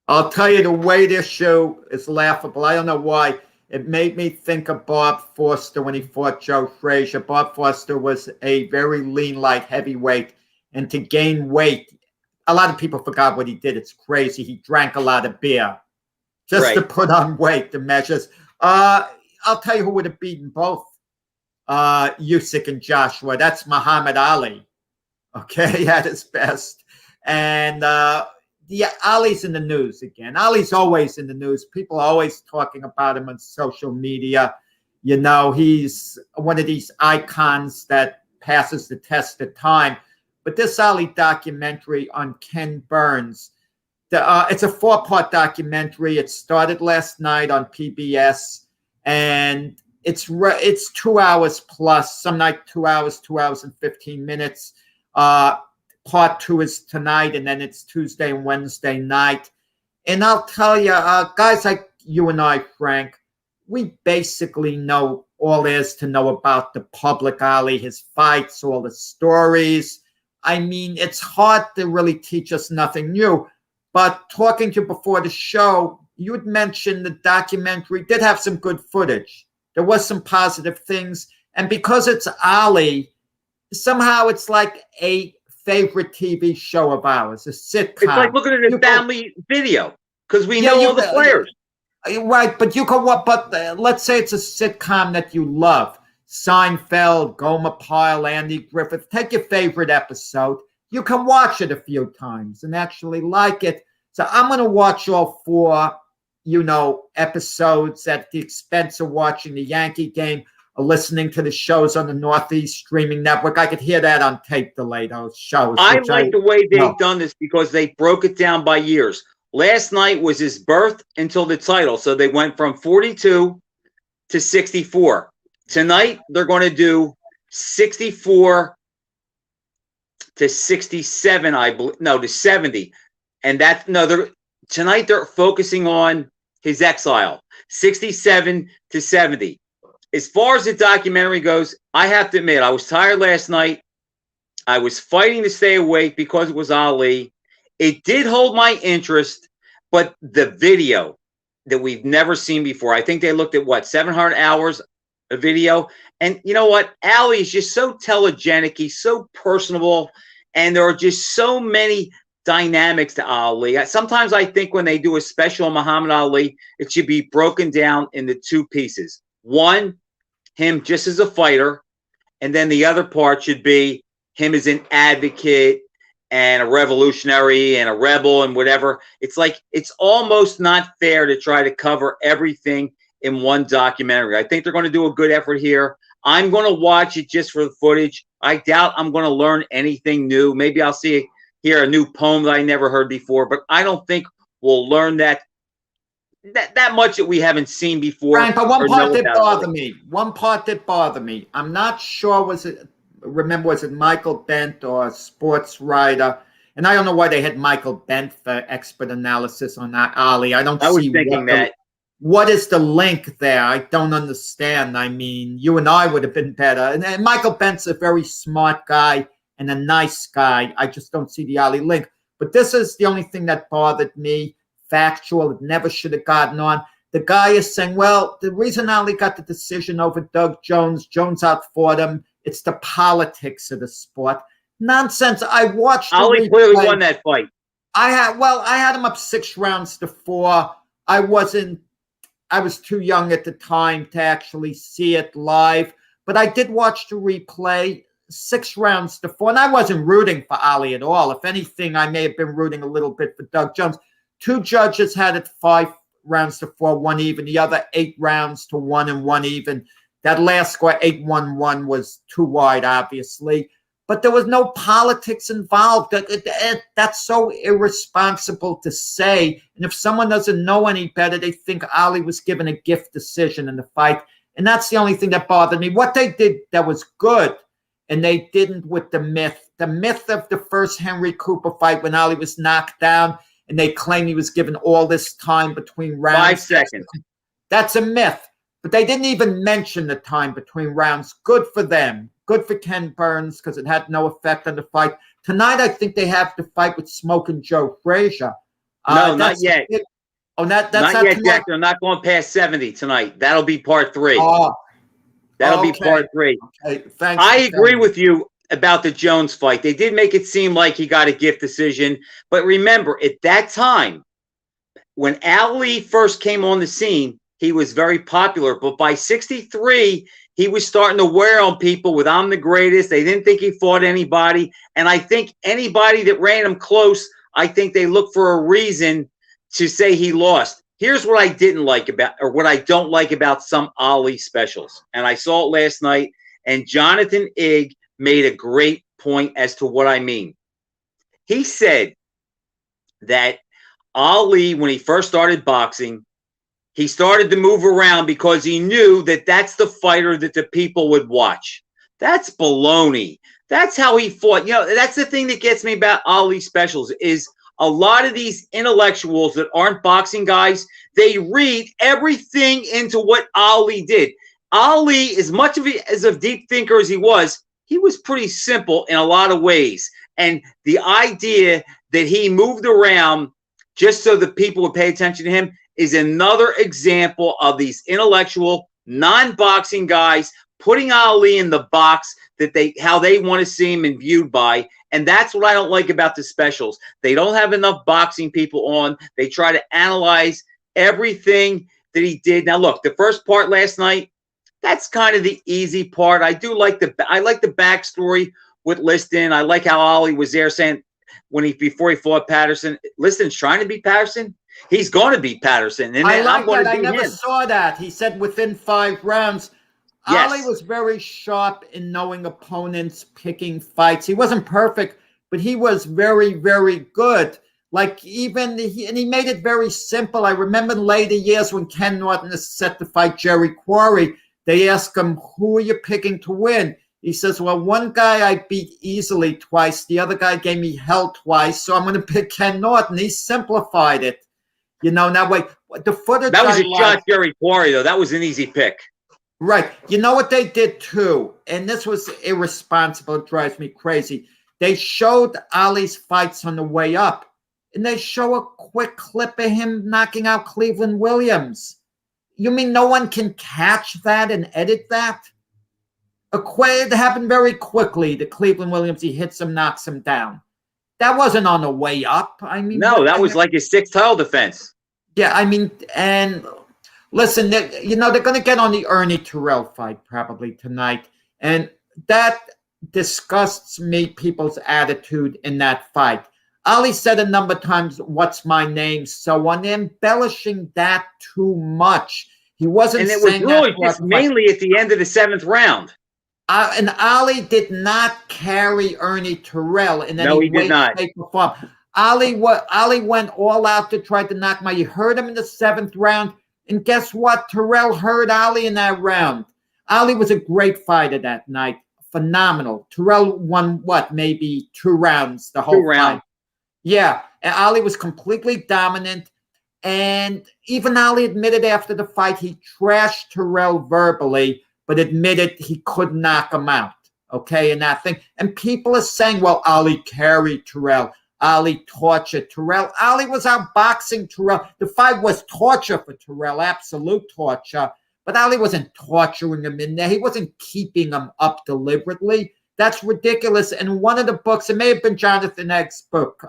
I'll tell you, the way this show is laughable. I don't know why. It made me think of Bob Foster when he fought Joe Frazier. Bob Foster was a very lean, light heavyweight. And to gain weight, a lot of people forgot what he did. It's crazy. He drank a lot of beer just to put on weight, the measures. I'll tell you who would have beaten both Usyk and Joshua. That's Muhammad Ali. Okay, at his best. And Ali's in the news again. Ali's always in the news. People are always talking about him on social media. You know, he's one of these icons that passes the test of time. But this Ali documentary on Ken Burns, it's a 4-part documentary. It started last night on PBS, and it's 2 hours plus. Some night 2 hours, 2 hours and 15 minutes. Part 2 is tonight, and then it's Tuesday and Wednesday night. And I'll tell you, guys like you and I, Frank, we basically know all there is to know about the public Ali, his fights, all the stories. I mean, it's hard to really teach us nothing new. But talking to you before the show, you had mentioned the documentary did have some good footage. There was some positive things. And because it's Ali, somehow it's like a favorite TV show of ours, a sitcom. It's like looking at a family video because we know all the players. Right, but you can what? But let's say it's a sitcom that you love: Seinfeld, Gomer Pyle, Andy Griffith. Take your favorite episode. You can watch it a few times and actually like it. So I'm going to watch all 4, episodes at the expense of watching the Yankee game or listening to the shows on the Northeast streaming network. I could hear that on tape delay, those shows. I like the way they've done this because they broke it down by years. Last night was his birth until the title. So they went from 42 to 64. Tonight, they're going to do 64 to 67, I believe. No, to 70. And tonight they're focusing on his exile, 67 to 70. As far as the documentary goes, I have to admit, I was tired last night. I was fighting to stay awake because it was Ali. It did hold my interest, but the video that we've never seen before, I think they looked at 700 hours of video. And you know what? Ali is just so telegenic. He's so personable. And there are just so many dynamics to Ali. Sometimes I think when they do a special on Muhammad Ali, it should be broken down into 2 pieces. One, him just as a fighter, and then the other part should be him as an advocate and a revolutionary and a rebel and whatever. It's like it's almost not fair to try to cover everything in one documentary. I think they're going to do a good effort here. I'm going to watch it just for the footage. I doubt I'm going to learn anything new. Maybe I'll hear a new poem that I never heard before, but I don't think we'll learn that much that we haven't seen before. Right, but one part did bother me. I'm not sure, was it Michael Bent or a sports writer? And I don't know why they had Michael Bent for expert analysis on that Ali. I was thinking that. What is the link there? I don't understand. I mean, you and I would have been better. And Michael Bent's a very smart guy and a nice guy. I just don't see the Ali link. But this is the only thing that bothered me. Factual. It never should have gotten on. The guy is saying, well, the reason Ali got the decision over Doug Jones outfought him. It's the politics of the sport. Nonsense. I watched Ali clearly won that fight. I had him up 6 rounds to 4. I was too young at the time to actually see it live, but I did watch the replay, 6 rounds to 4, and I wasn't rooting for Ali at all. If anything, I may have been rooting a little bit for Doug Jones. 2 judges had it 5 rounds to 4, 1 even. The other 8 rounds to 1 and 1 even. That last score, 8-1-1, was too wide, obviously. But there was no politics involved. That's so irresponsible to say. And if someone doesn't know any better, they think Ali was given a gift decision in the fight. And that's the only thing that bothered me. What they did that was good, and they didn't with the myth. The myth of the first Henry Cooper fight when Ali was knocked down, and they claim he was given all this time between rounds. 5 seconds. That's a myth. But they didn't even mention the time between rounds. Good for them. Good for Ken Burns because it had no effect on the fight. Tonight, I think they have to fight with Smoking Joe Frazier. No, not yet. That's not yet, Jack. They're not going past 70 tonight. That'll be part 3. That'll be part 3. Okay. Thanks. I agree with you about the Jones fight. They did make it seem like he got a gift decision. But remember, at that time, when Ali first came on the scene, he was very popular. But by 63, he was starting to wear on people with I'm the greatest. They didn't think he fought anybody. And I think anybody that ran him close, I think they looked for a reason to say he lost. Here's what I didn't like about, or what I don't like about some Ali specials. And I saw it last night. And Jonathan Ig made a great point as to what I mean. He said that Ali, when he first started boxing, he started to move around because he knew that that's the fighter that the people would watch. That's baloney. That's how he fought. You know, that's the thing that gets me about Ali specials is a lot of these intellectuals that aren't boxing guys, they read everything into what Ali did. Ali, as much of as a deep thinker as he was pretty simple in a lot of ways. And the idea that he moved around just so the people would pay attention to him, is another example of these intellectual, non-boxing guys putting Ali in the box that how they want to see him and viewed by. And that's what I don't like about the specials. They don't have enough boxing people on. They try to analyze everything that he did. Now, look, the first part last night, that's kind of the easy part. I like the backstory with Liston. I like how Ali was there saying before he fought Patterson, Liston's trying to beat Patterson. He's going to beat Patterson. And I like that. I never saw that. He said within 5 rounds. Yes. Ali was very sharp in knowing opponents, picking fights. He wasn't perfect, but he was very, very good. Like and he made it very simple. I remember in later years when Ken Norton is set to fight Jerry Quarry, they asked him, who are you picking to win? He says, well, one guy I beat easily twice. The other guy gave me hell twice. So I'm going to pick Ken Norton. He simplified it. Now wait, the footage. That was a shot Jerry Quarry, though. That was an easy pick. Right. You know what they did too? And this was irresponsible. It drives me crazy. They showed Ali's fights on the way up. And they show a quick clip of him knocking out Cleveland Williams. You mean no one can catch that and edit that? It happened very quickly. The Cleveland Williams, he hits him, knocks him down. That wasn't on the way up. I mean, no, that was like his 6th title defense. Yeah, I mean, and listen, they're going to get on the Ernie Terrell fight probably tonight. And that disgusts me, people's attitude in that fight. Ali said a number of times, what's my name? So on, embellishing that too much. He wasn't and it was saying really that just mainly at the end of the 7th round. And Ali did not carry Ernie Terrell in any he did not. shape, or form. Ali went all out to try to knock him out. You heard him in the 7th round. And guess what? Terrell heard Ali in that round. Ali was a great fighter that night. Phenomenal. Terrell won, maybe 2 rounds the whole fight. Yeah. And Ali was completely dominant. And even Ali admitted after the fight he trashed Terrell verbally, but admitted he couldn't knock him out. Okay, and that thing. And people are saying, well, Ali carried Terrell. Ali tortured Terrell. Ali was outboxing Terrell. The fight was torture for Terrell, absolute torture. But Ali wasn't torturing him in there. He wasn't keeping him up deliberately. That's ridiculous. And one of the books, it may have been Jonathan Egg's book,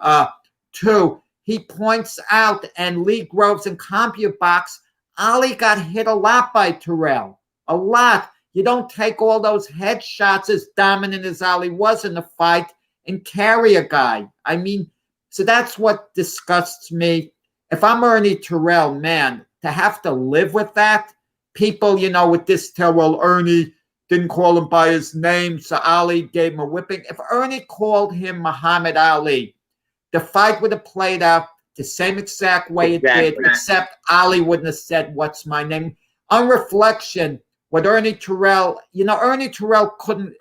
too, he points out, and Lee Groves and CompuBox, Ali got hit a lot by Terrell. A lot. You don't take all those headshots, as dominant as Ali was in the fight, and carry a guy. I mean, so that's what disgusts me. If I'm Ernie Terrell, man, to have to live with that, people, with this tell, well, Ernie didn't call him by his name, so Ali gave him a whipping. If Ernie called him Muhammad Ali, the fight would have played out the same exact way it did, except Ali wouldn't have said, what's my name? On reflection, what Ernie Terrell couldn't,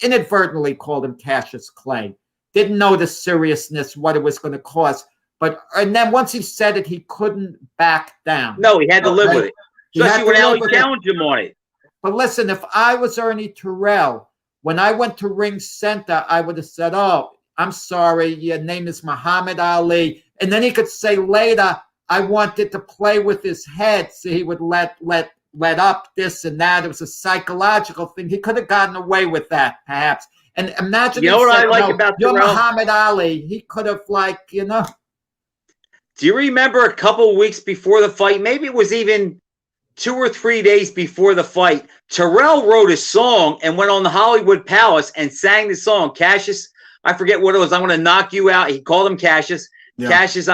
inadvertently called him Cassius Clay. Didn't know the seriousness, what it was going to cause. And then once he said it, he couldn't back down. No, he had to live with it. Especially when Ali challenged him on it. But listen, if I was Ernie Terrell, when I went to Ring Center, I would have said, oh, I'm sorry, your name is Muhammad Ali. And then he could say later, I wanted to play with his head so he would let up this and that. It was a psychological thing. He could have gotten away with that, perhaps. And imagine, you know what I like about you're Terrell? Muhammad Ali. He could have, Do you remember a couple of weeks before the fight? Maybe it was even 2 or 3 days before the fight. Terrell wrote a song and went on the Hollywood Palace and sang the song. Cassius, I forget what it was. I'm going to knock you out. He called him Cassius. Yeah. Cassius,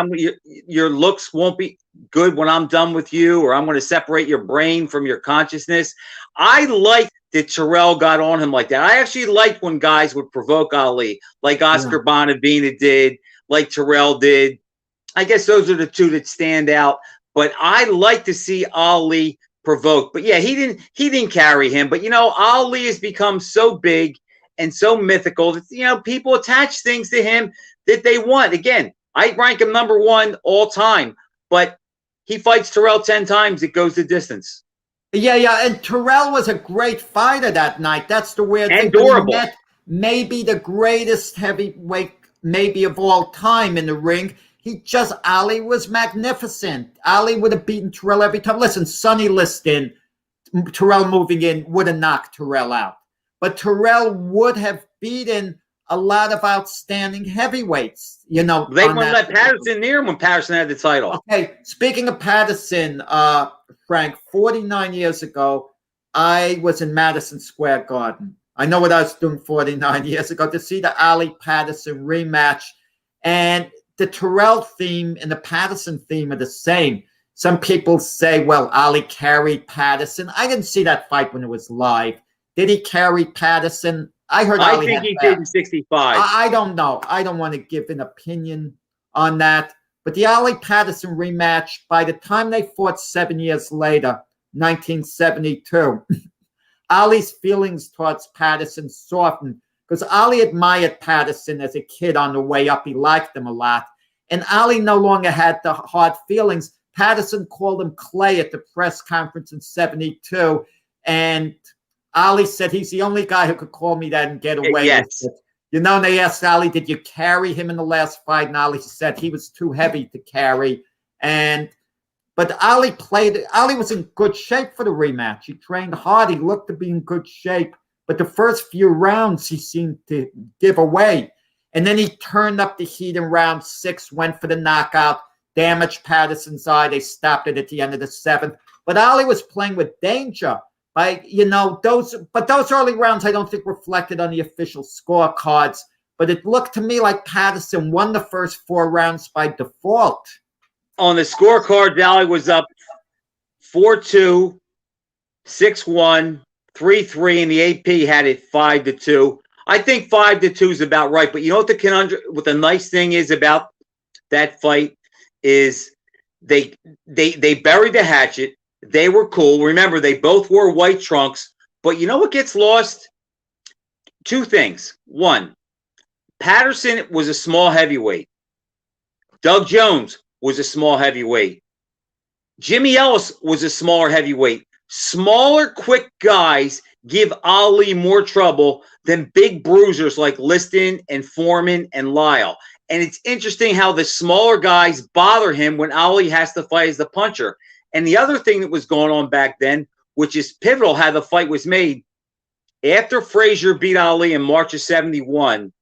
your looks won't be good when I'm done with you, or I'm going to separate your brain from your consciousness. I like that Terrell got on him like that. I actually liked when guys would provoke Ali, like Oscar Bonavena did, like Terrell did. I guess those are the two that stand out. But I like to see Ali provoked. But yeah, he didn't carry him. But Ali has become so big and so mythical that people attach things to him that they want. Again, I rank him number 1 all time. But he fights Terrell 10 times. It goes the distance. Yeah. And Terrell was a great fighter that night. That's the weird thing. Durable. Maybe the greatest heavyweight maybe of all time in the ring. Ali was magnificent. Ali would have beaten Terrell every time. Listen, Sonny Liston, Terrell moving in would have knocked Terrell out. But Terrell would have beaten a lot of outstanding heavyweights, They wouldn't let Patterson near him when Patterson had the title. Okay, speaking of Patterson, Frank, 49 years ago, I was in Madison Square Garden. I know what I was doing 49 years ago, to see the Ali-Patterson rematch. And the Terrell theme and the Patterson theme are the same. Some people say, well, Ali carried Patterson. I didn't see that fight when it was live. Did he carry Patterson? I think he did in 65. I don't know. I don't want to give an opinion on that. But the Ali-Patterson rematch, by the time they fought 7 years later, 1972, Ali's feelings towards Patterson softened because Ali admired Patterson as a kid on the way up. He liked him a lot. And Ali no longer had the hard feelings. Patterson called him Clay at the press conference in 72. And Ali said, he's the only guy who could call me that and get away with it. You know, and they asked Ali, did you carry him in the last fight? And Ali said he was too heavy to carry. But Ali was in good shape for the rematch. He trained hard. He looked to be in good shape. But the first few rounds, he seemed to give away. And then he turned up the heat in round 6, went for the knockout, damaged Patterson's eye. They stopped it at the end of the 7th. But Ali was playing with danger. Those early rounds I don't think reflected on the official scorecards, but it looked to me like Patterson won the first 4 rounds by default. On the scorecard, Ali was up 4-2, 6-1, 3-3, and the AP had it 5-2. I think 5-2 is about right, but you know what the conundrum, what the nice thing is about that fight is they buried the hatchet. They were cool. Remember, they both wore white trunks. But you know what gets lost? 2 things. 1, Patterson was a small heavyweight. Doug Jones was a small heavyweight. Jimmy Ellis was a smaller heavyweight. Smaller, quick guys give Ali more trouble than big bruisers like Liston and Foreman and Lyle. And it's interesting how the smaller guys bother him when Ali has to fight as the puncher. And the other thing that was going on back then, which is pivotal how the fight was made, after Frazier beat Ali in March of 71,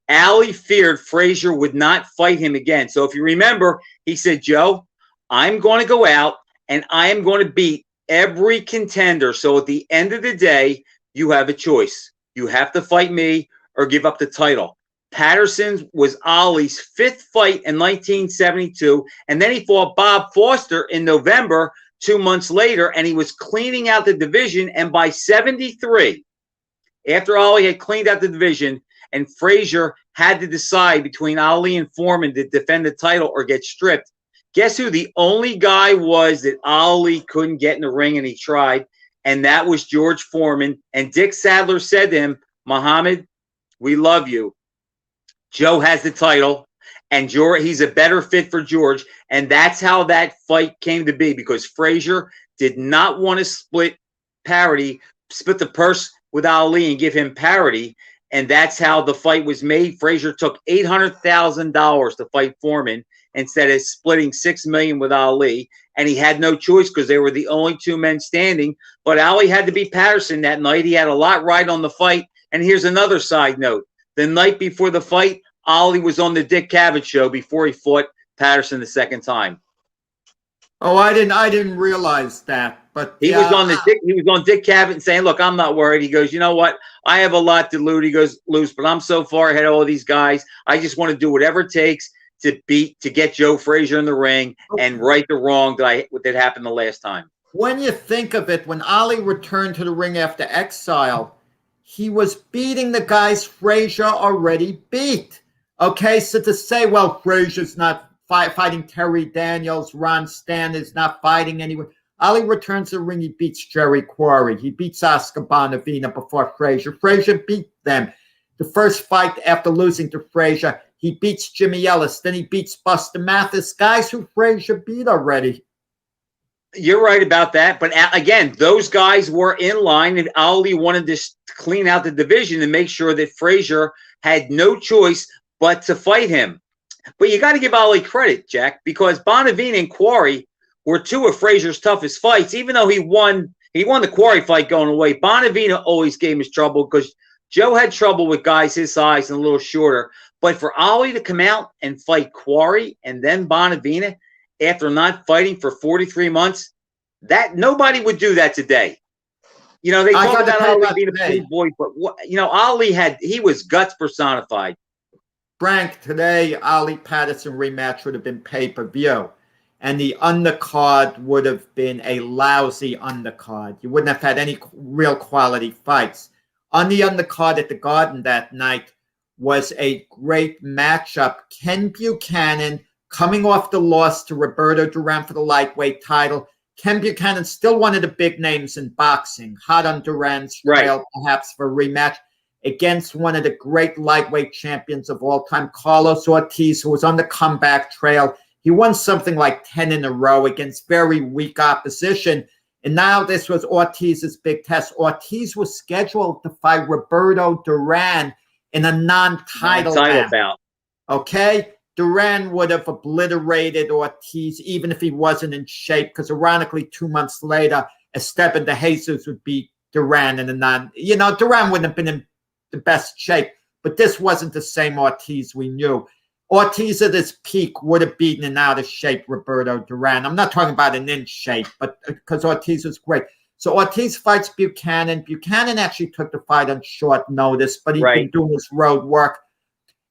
Ali feared Frazier would not fight him again. So if you remember, he said, Joe, I'm going to go out and I am going to beat every contender. So at the end of the day, you have a choice. You have to fight me or give up the title. Patterson was Ali's 5th fight in 1972, and then he fought Bob Foster in November 2 months later, and he was cleaning out the division. And by 73, after Ali had cleaned out the division and Frazier had to decide between Ali and Foreman to defend the title or get stripped, guess who the only guy was that Ali couldn't get in the ring, and he tried, and that was George Foreman. And Dick Sadler said to him, Muhammad, we love you. Joe has the title, and he's a better fit for George. And that's how that fight came to be, because Frazier did not want to split the purse with Ali and give him parity. And that's how the fight was made. Frazier took $800,000 to fight Foreman instead of splitting $6 million with Ali. And he had no choice because they were the only 2 men standing. But Ali had to beat Patterson that night. He had a lot right on the fight. And here's another side note. The night before the fight, Ali was on the Dick Cavett show before he fought Patterson the second time. Oh, I didn't realize that. But he was on Dick Cavett and saying, "Look, I'm not worried." He goes, "You know what? I have a lot to lose, but I'm so far ahead of all these guys. I just want to do whatever it takes to get Joe Frazier in the ring and right the wrong that happened the last time." When you think of it, when Ali returned to the ring after exile, he was beating the guys Frazier already beat. Okay, so to say, well, Frazier's not fighting Terry Daniels, Ron Stan is not fighting anyone. Ali returns to the ring, he beats Jerry Quarry. He beats Oscar Bonavina before Frazier. Frazier beat them. The first fight after losing to Frazier, he beats Jimmy Ellis. Then he beats Buster Mathis, guys who Frazier beat already. You're right about that. But again, those guys were in line, and Ali wanted to clean out the division and make sure that Frazier had no choice but to fight him. But you got to give Ali credit, Jack, because Bonavina and Quarry were two of Frazier's toughest fights. Even though he won the Quarry fight going away, Bonavina always gave him trouble because Joe had trouble with guys his size and a little shorter. But for Ali to come out and fight Quarry and then Bonavina after not fighting for 43 months, that nobody would do that today. You know, they talk about Ali being a big boy, but Ali he was guts personified. Frank, today Ali Patterson rematch would have been pay-per-view, and the undercard would have been a lousy undercard. You wouldn't have had any real quality fights. On the undercard at the Garden that night was a great matchup. Ken Buchanan coming off the loss to Roberto Duran for the lightweight title. Ken Buchanan, still one of the big names in boxing, hot on Duran's trail, perhaps for a rematch against one of the great lightweight champions of all time, Carlos Ortiz, who was on the comeback trail. He won something like 10 in a row against very weak opposition. And now this was Ortiz's big test. Ortiz was scheduled to fight Roberto Duran in a non-title bout. Okay? Duran would have obliterated Ortiz even if he wasn't in shape, because ironically, 2 months later, Esteban de Jesus would beat Duran in a Duran wouldn't have been in the best shape, but this wasn't the same Ortiz we knew. Ortiz at his peak would have beaten an out of shape Roberto Duran. I'm not talking about an in shape, but because Ortiz was great. So Ortiz fights Buchanan. Buchanan actually took the fight on short notice, but he'd been doing his road work.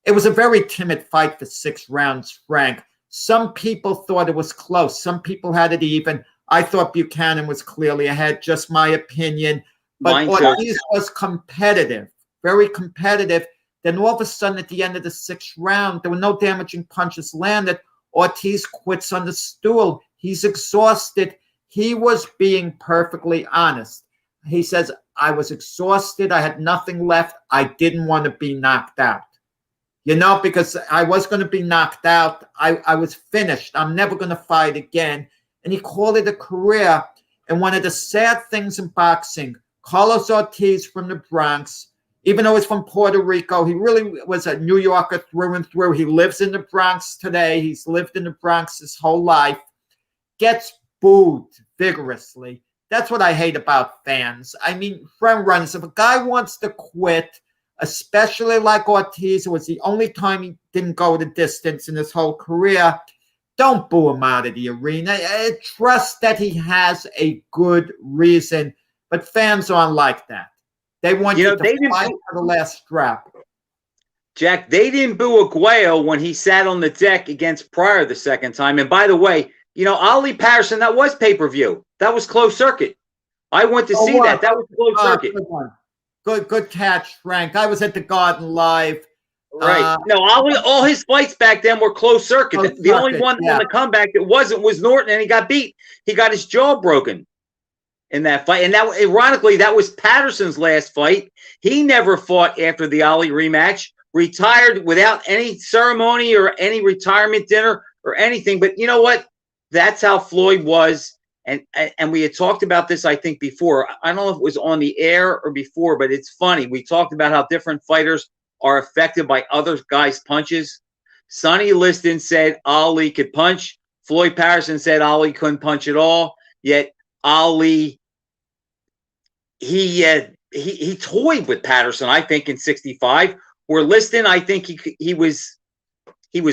It was a very timid fight for 6 rounds, Frank. Some people thought it was close. Some people had it even. I thought Buchanan was clearly ahead, just my opinion. But Ortiz was competitive. Very competitive. Then all of a sudden, at the end of the 6th round, there were no damaging punches landed. Ortiz quits on the stool. He's exhausted. He was being perfectly honest. He says, I was exhausted. I had nothing left. I didn't want to be knocked out. Because I was going to be knocked out. I was finished. I'm never going to fight again. And he called it a career. And one of the sad things in boxing, Carlos Ortiz from the Bronx, even though he's from Puerto Rico, he really was a New Yorker through and through. He lives in the Bronx today. He's lived in the Bronx his whole life. Gets booed vigorously. That's what I hate about fans. I mean, friend runs. If a guy wants to quit, especially like Ortiz, it was the only time he didn't go the distance in his whole career, don't boo him out of the arena. Trust that he has a good reason. But fans aren't like that. They want you to fight for the last strap. Jack, they didn't boo Aguayo when he sat on the deck against Pryor the second time. And by the way, Ali Patterson, that was pay-per-view. That was closed circuit. I went to see that. That was closed circuit. Good one. Good catch, Frank. I was at the Garden live. Right. All his fights back then were closed circuit. The only one on the comeback that wasn't was Norton, and he got beat. He got his jaw broken in that fight. And that, ironically, that was Patterson's last fight. He never fought after the Ali rematch, retired without any ceremony or any retirement dinner or anything. But you know what? That's how Floyd was. And we had talked about this, I think, before. I don't know if it was on the air or before, but it's funny. We talked about how different fighters are affected by other guys' punches. Sonny Liston said Ali could punch. Floyd Patterson said Ali couldn't punch at all. Yet Ali, he toyed with Patterson, I think, in 65. Where Liston, I think he was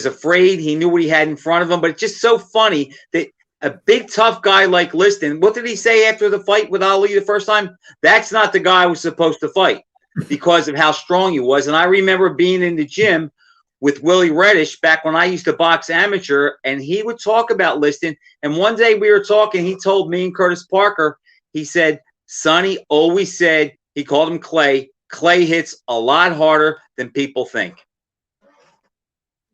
afraid. He knew what he had in front of him. But it's just so funny that a big, tough guy like Liston, what did he say after the fight with Ali the first time? That's not the guy I was supposed to fight because of how strong he was. And I remember being in the gym with Willie Reddish back when I used to box amateur, and he would talk about Liston. And one day we were talking, he told me and Curtis Parker, he said, Sonny always said, he called him Clay, Clay hits a lot harder than people think.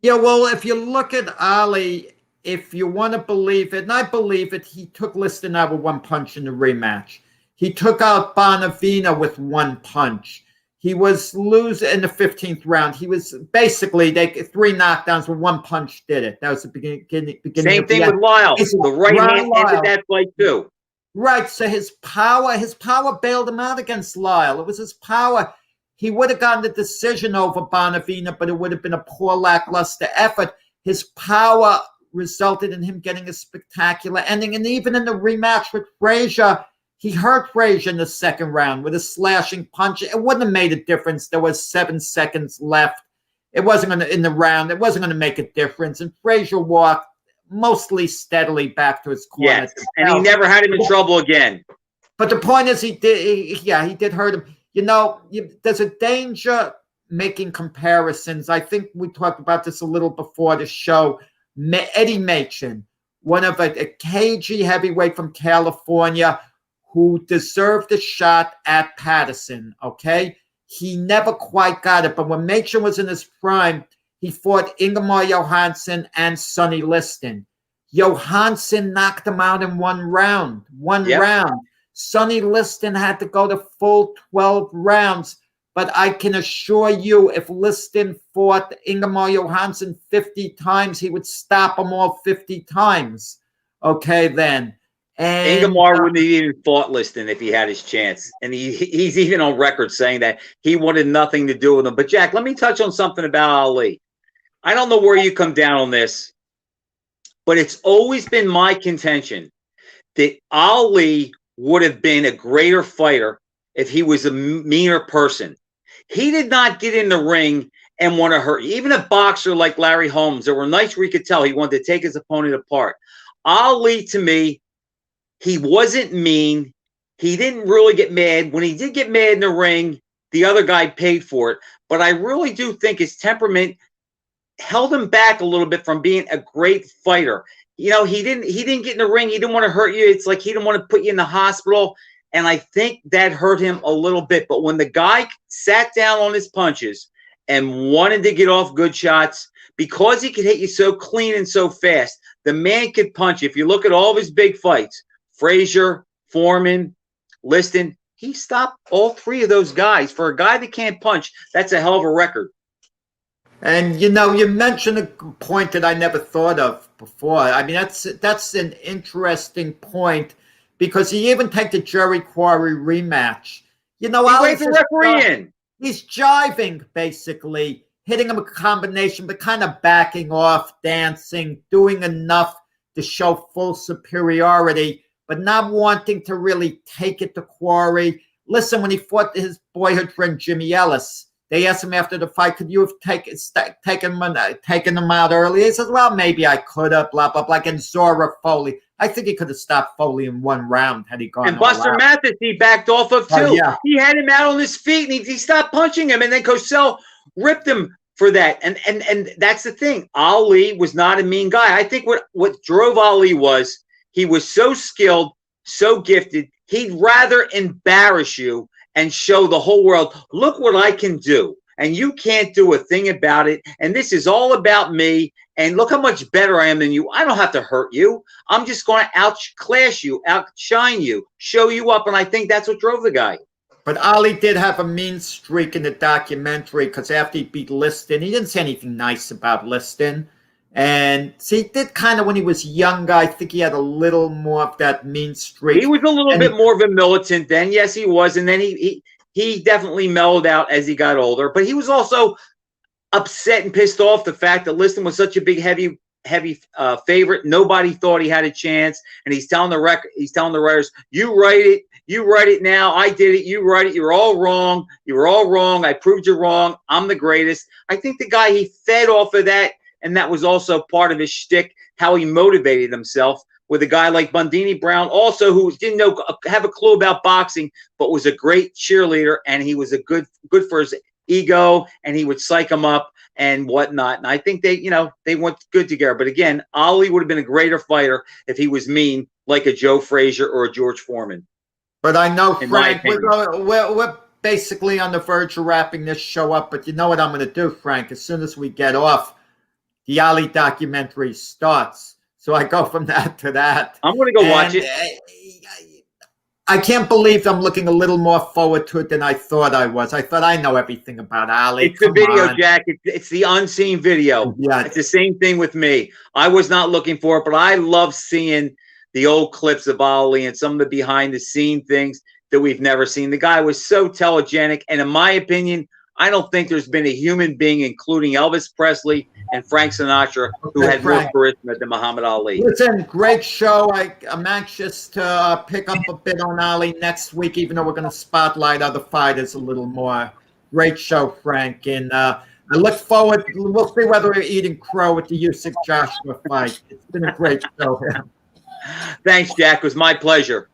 Yeah, well, if you look at Ali, if you want to believe it, and I believe it, he took Liston out with one punch in the rematch. He took out Bonavina with one punch. He was losing in the 15th round. He was basically 3 knockdowns with one punch did it. That was the beginning. Same thing with Lyle. The right hand ended that fight too. Right. So his power bailed him out against Lyle. It was his power. He would have gotten the decision over Bonavina, but it would have been a poor, lackluster effort. His power resulted in him getting a spectacular ending. And even in the rematch with Frazier, he hurt Frazier in the second round with a slashing punch. It wouldn't have made a difference. There was 7 seconds left. It wasn't going to, in the round, it wasn't going to make a difference. And Frazier walked mostly steadily back to his corner. Yes, and he never had him in trouble again. But the point is, he did hurt him. You know, there's a danger making comparisons. I think we talked about this a little before the show. Eddie Machen, one of a cagey heavyweight from California who deserved a shot at Patterson, okay? He never quite got it, but when Machen was in his prime, he fought Ingemar Johansson and Sonny Liston. Johansson knocked him out in one round. Sonny Liston had to go the full 12 rounds. But I can assure you, if Liston fought Ingemar Johansson 50 times, he would stop them all 50 times. Okay, then. And Ingemar wouldn't have even fought Liston if he had his chance. And he's even on record saying that he wanted nothing to do with him. But, Jack, let me touch on something about Ali. I don't know where you come down on this, but it's always been my contention that Ali would have been a greater fighter if he was a meaner person. He did not get in the ring and want to hurt. Even a boxer like Larry Holmes, there were nights where you could tell he wanted to take his opponent apart. Ali, to me, he wasn't mean. He didn't really get mad. When he did get mad in the ring, the other guy paid for it. But I really do think his temperament held him back a little bit from being a great fighter. You know, he didn't get in the ring. He didn't want to hurt you. It's like he didn't want to put you in the hospital. And I think that hurt him a little bit. But when the guy sat down on his punches and wanted to get off good shots, because he could hit you so clean and so fast, the man could punch. If you look at all of his big fights, Frazier, Foreman, Liston, he stopped all three of those guys. For a guy that can't punch, that's a hell of a record. And, you know, you mentioned a point that I never thought of before. I mean, that's an interesting point because he even take the Jerry Quarry rematch. You know, he waved the referee in. He's jiving, basically, hitting him a combination, but kind of backing off, dancing, doing enough to show full superiority, but not wanting to really take it to Quarry. Listen, when he fought his boyhood friend Jimmy Ellis, they asked him after the fight, could you have taken him out early? He says, well, maybe I could have, blah, blah, blah. And Zora Foley. I think he could have stopped Foley in one round had he gone. And Buster Mathis, he backed off of too. Oh, yeah. He had him out on his feet, and he stopped punching him. And then Cosell ripped him for that. And that's the thing. Ali was not a mean guy. I think what drove Ali was he was so skilled, so gifted. He'd rather embarrass you and show the whole world, look what I can do. And you can't do a thing about it. And this is all about me. And look how much better I am than you. I don't have to hurt you. I'm just going to outclass you, outshine you, show you up. And I think that's what drove the guy. But Ali did have a mean streak in the documentary because after he beat Liston, he didn't say anything nice about Liston. And see, he did kind of when he was younger. I think he had a little more of that mean streak. He was a little bit more of a militant then. Yes, he was. And then he definitely mellowed out as he got older. But he was also upset and pissed off the fact that Liston was such a big, heavy favorite. Nobody thought he had a chance. And he's telling the writers, you write it now. I did it. You write it. You're all wrong. You were all wrong. I proved you wrong. I'm the greatest. I think the guy, he fed off of that. And that was also part of his shtick, how he motivated himself with a guy like Bundini Brown, also who didn't have a clue about boxing, but was a great cheerleader, and he was a good for his ego, and he would psych him up and whatnot. And I think they went good together. But again, Ali would have been a greater fighter if he was mean, like a Joe Frazier or a George Foreman. But I know, Frank, we're basically on the verge of wrapping this show up. But you know what I'm going to do, Frank? As soon as we get off, the Ali documentary starts. So I go from that to that. I'm going to go watch it. I can't believe I'm looking a little more forward to it than I thought I was. I thought I know everything about Ali. It's the video, Jack. It's the unseen video. Yeah. It's the same thing with me. I was not looking for it, but I love seeing the old clips of Ali and some of the behind-the-scene things that we've never seen. The guy was so telegenic, and in my opinion, I don't think there's been a human being, including Elvis Presley and Frank Sinatra, who had more charisma than Muhammad Ali. Listen, great show. I'm anxious to pick up a bit on Ali next week, even though we're going to spotlight other fighters a little more. Great show, Frank. And I look forward. We'll see whether we're eating crow with the Usyk Joshua fight. It's been a great show. Thanks, Jack. It was my pleasure.